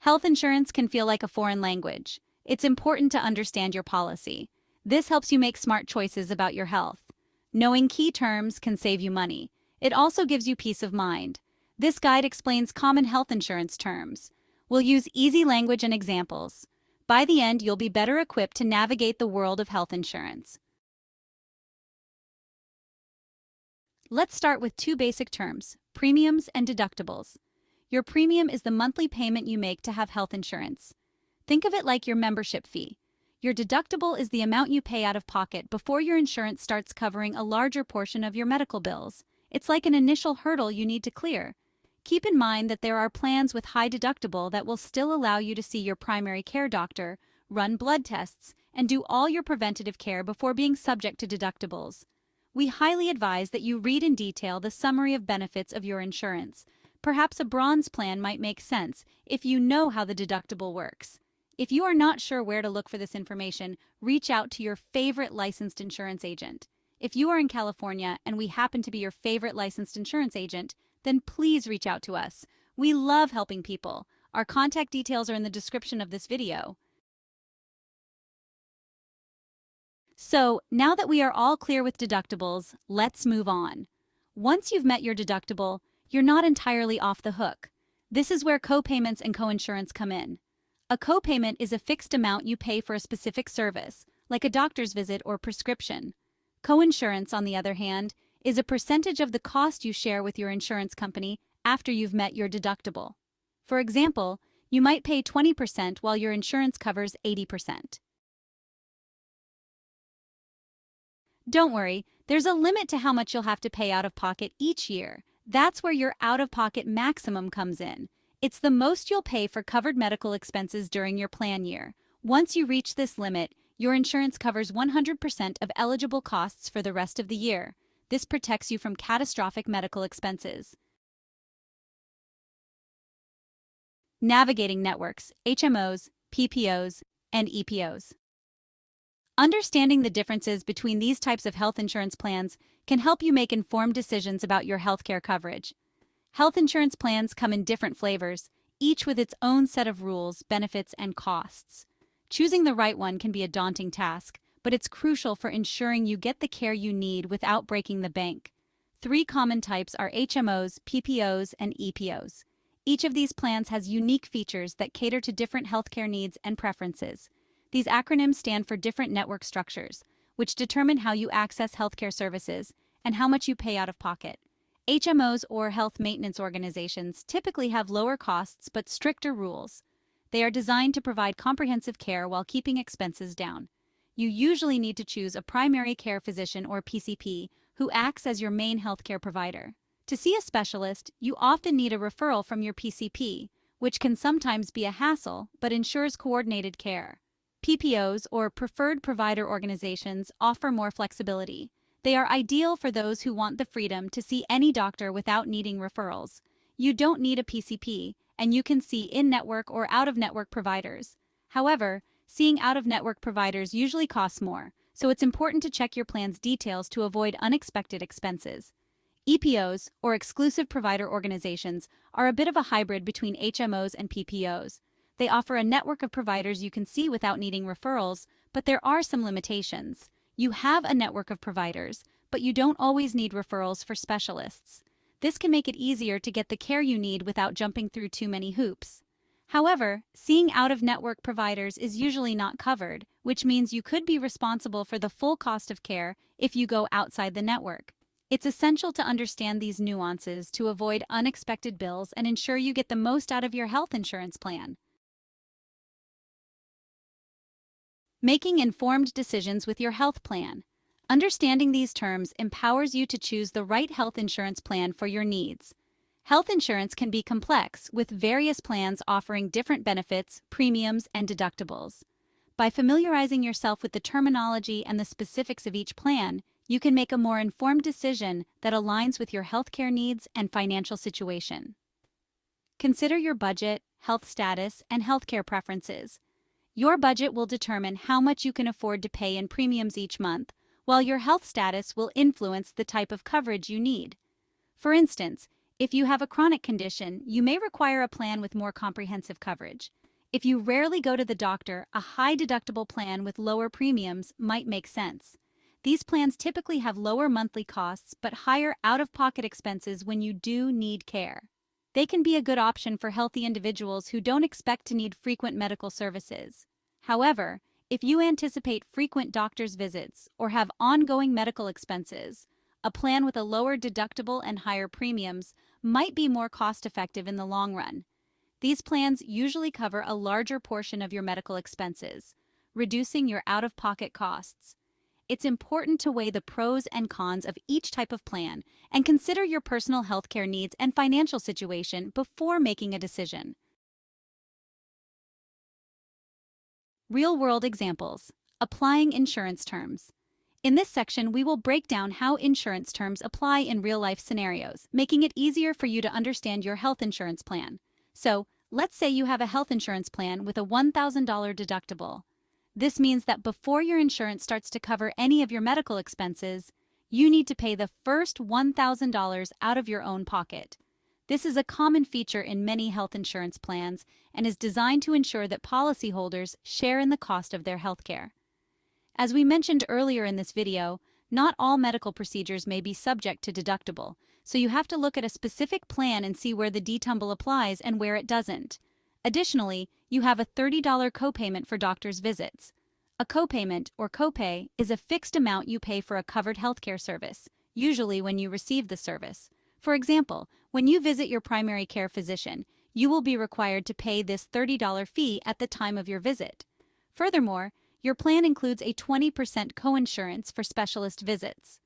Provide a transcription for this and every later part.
Health insurance can feel like a foreign language. It's important to understand your policy. This helps you make smart choices about your health. Knowing key terms can save you money. It also gives you peace of mind. This guide explains common health insurance terms. We'll use easy language and examples. By the end, you'll be better equipped to navigate the world of health insurance. Let's start with two basic terms: premiums and deductibles. Your premium is the monthly payment you make to have health insurance. Think of it like your membership fee. Your deductible is the amount you pay out of pocket before your insurance starts covering a larger portion of your medical bills. It's like an initial hurdle you need to clear. Keep in mind that there are plans with high deductible that will still allow you to see your primary care doctor, run blood tests, and do all your preventative care before being subject to deductibles. We highly advise that you read in detail the summary of benefits of your insurance. Perhaps a bronze plan might make sense if you know how the deductible works. If you are not sure where to look for this information, reach out to your favorite licensed insurance agent. If you are in California and we happen to be your favorite licensed insurance agent, then please reach out to us. We love helping people. Our contact details are in the description of this video. So, now that we are all clear with deductibles, let's move on. Once you've met your deductible, you're not entirely off the hook. This is where co-payments and co-insurance come in. A co-payment is a fixed amount you pay for a specific service, like a doctor's visit or prescription. Co-insurance, on the other hand, is a percentage of the cost you share with your insurance company after you've met your deductible. For example, you might pay 20% while your insurance covers 80%. Don't worry, there's a limit to how much you'll have to pay out of pocket each year. That's where your out-of-pocket maximum comes in. It's the most you'll pay for covered medical expenses during your plan year. Once you reach this limit, your insurance covers 100% of eligible costs for the rest of the year. This protects you from catastrophic medical expenses. Navigating networks, HMOs, PPOs, and EPOs. Understanding the differences between these types of health insurance plans can help you make informed decisions about your healthcare coverage. Health insurance plans come in different flavors, each with its own set of rules, benefits, and costs. Choosing the right one can be a daunting task, but it's crucial for ensuring you get the care you need without breaking the bank. Three common types are HMOs, PPOs, and EPOs. Each of these plans has unique features that cater to different healthcare needs and preferences. These acronyms stand for different network structures, which determine how you access healthcare services and how much you pay out of pocket. HMOs, or health maintenance organizations, typically have lower costs but stricter rules. They are designed to provide comprehensive care while keeping expenses down. You usually need to choose a primary care physician, or PCP, who acts as your main healthcare provider. To see a specialist, you often need a referral from your PCP, which can sometimes be a hassle but ensures coordinated care. PPOs, or preferred provider organizations, offer more flexibility. They are ideal for those who want the freedom to see any doctor without needing referrals. You don't need a PCP, and you can see in-network or out-of-network providers. However, seeing out-of-network providers usually costs more, so it's important to check your plan's details to avoid unexpected expenses. EPOs, or exclusive provider organizations, are a bit of a hybrid between HMOs and PPOs. They offer a network of providers you can see without needing referrals, but there are some limitations. You have a network of providers, but you don't always need referrals for specialists. This can make it easier to get the care you need without jumping through too many hoops. However, seeing out-of-network providers is usually not covered, which means you could be responsible for the full cost of care if you go outside the network. It's essential to understand these nuances to avoid unexpected bills and ensure you get the most out of your health insurance plan. Making informed decisions with your health plan. Understanding these terms empowers you to choose the right health insurance plan for your needs. Health insurance can be complex, with various plans offering different benefits, premiums, and deductibles. By familiarizing yourself with the terminology and the specifics of each plan, you can make a more informed decision that aligns with your healthcare needs and financial situation. Consider your budget, health status, and healthcare preferences. Your budget will determine how much you can afford to pay in premiums each month, while your health status will influence the type of coverage you need. For instance, If you have a chronic condition, you may require a plan with more comprehensive coverage. If you rarely go to the doctor, a high-deductible plan with lower premiums might make sense. These plans typically have lower monthly costs but higher out-of-pocket expenses when you do need care. They can be a good option for healthy individuals who don't expect to need frequent medical services. However, if you anticipate frequent doctor's visits or have ongoing medical expenses, a plan with a lower deductible and higher premiums might be more cost-effective in the long run. These plans usually cover a larger portion of your medical expenses, reducing your out-of-pocket costs. It's important to weigh the pros and cons of each type of plan and consider your personal healthcare needs and financial situation before making a decision. Real-world examples. Applying insurance terms. In this section, we will break down how insurance terms apply in real-life scenarios, making it easier for you to understand your health insurance plan. So, let's say you have a health insurance plan with a $1,000 deductible. This means that before your insurance starts to cover any of your medical expenses, you need to pay the first $1,000 out of your own pocket. This is a common feature in many health insurance plans and is designed to ensure that policyholders share in the cost of their healthcare. As we mentioned earlier in this video, not all medical procedures may be subject to deductible, so you have to look at a specific plan and see where the deductible applies and where it doesn't. Additionally, you have a $30 copayment for doctor's visits. A copayment, or copay, is a fixed amount you pay for a covered healthcare service, usually when you receive the service. For example, when you visit your primary care physician, you will be required to pay this $30 fee at the time of your visit. Furthermore, your plan includes a 20% coinsurance for specialist visits.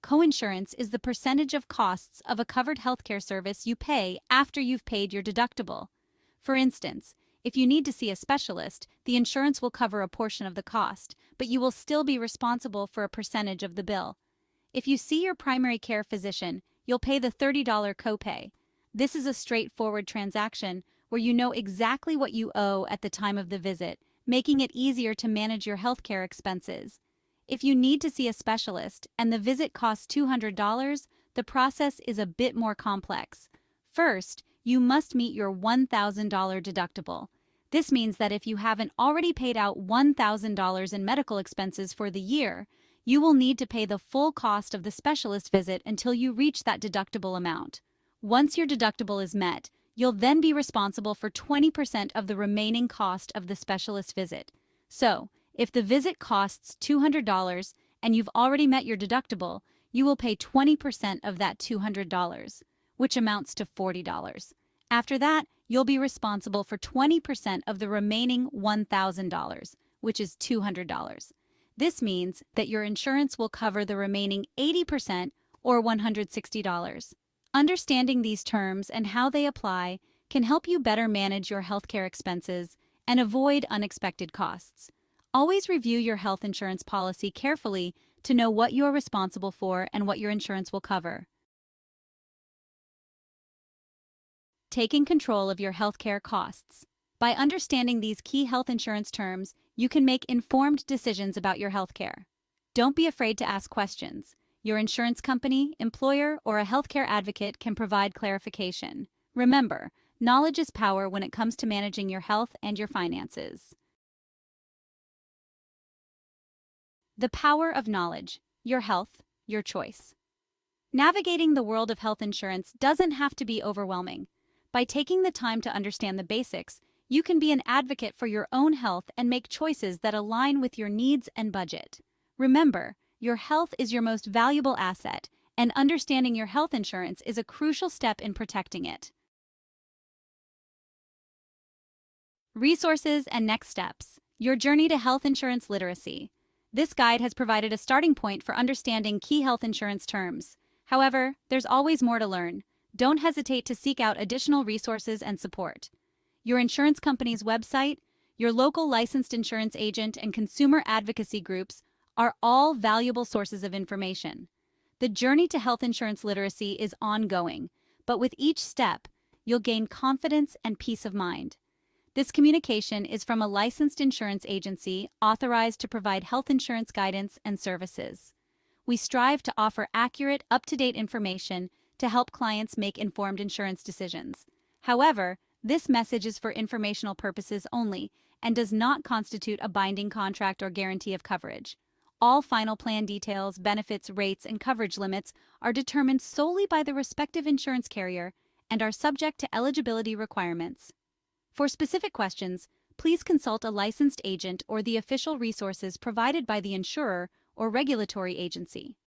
Coinsurance is the percentage of costs of a covered healthcare service you pay after you've paid your deductible. For instance, if you need to see a specialist, the insurance will cover a portion of the cost, but you will still be responsible for a percentage of the bill. If you see your primary care physician, you'll pay the $30 copay. This is a straightforward transaction where you know exactly what you owe at the time of the visit, making it easier to manage your healthcare expenses. If you need to see a specialist and the visit costs $200, the process is a bit more complex. First, you must meet your $1,000 deductible. This means that if you haven't already paid out $1,000 in medical expenses for the year, you will need to pay the full cost of the specialist visit until you reach that deductible amount. Once your deductible is met, you'll then be responsible for 20% of the remaining cost of the specialist visit. So, if the visit costs $200 and you've already met your deductible, you will pay 20% of that $200, which amounts to $40. After that, you'll be responsible for 20% of the remaining $1,000, which is $200. This means that your insurance will cover the remaining 80% or $160. Understanding these terms and how they apply can help you better manage your healthcare expenses and avoid unexpected costs. Always review your health insurance policy carefully to know what you are responsible for and what your insurance will cover. Taking control of your healthcare costs. By understanding these key health insurance terms, you can make informed decisions about your healthcare. Don't be afraid to ask questions. Your insurance company, employer, or a healthcare advocate can provide clarification. Remember, knowledge is power when it comes to managing your health and your finances. The power of knowledge. Your health, your choice. Navigating the world of health insurance doesn't have to be overwhelming. By taking the time to understand the basics, you can be an advocate for your own health and make choices that align with your needs and budget. Remember, your health is your most valuable asset, and understanding your health insurance is a crucial step in protecting it. Resources and next steps. Your journey to health insurance literacy. This guide has provided a starting point for understanding key health insurance terms. However, there's always more to learn. Don't hesitate to seek out additional resources and support. Your insurance company's website, your local licensed insurance agent, and consumer advocacy groups are all valuable sources of information. The journey to health insurance literacy is ongoing, but with each step, you'll gain confidence and peace of mind. This communication is from a licensed insurance agency authorized to provide health insurance guidance and services. We strive to offer accurate, up-to-date information to help clients make informed insurance decisions. However, this message is for informational purposes only and does not constitute a binding contract or guarantee of coverage. All final plan details, benefits, rates, and coverage limits are determined solely by the respective insurance carrier and are subject to eligibility requirements. For specific questions, please consult a licensed agent or the official resources provided by the insurer or regulatory agency.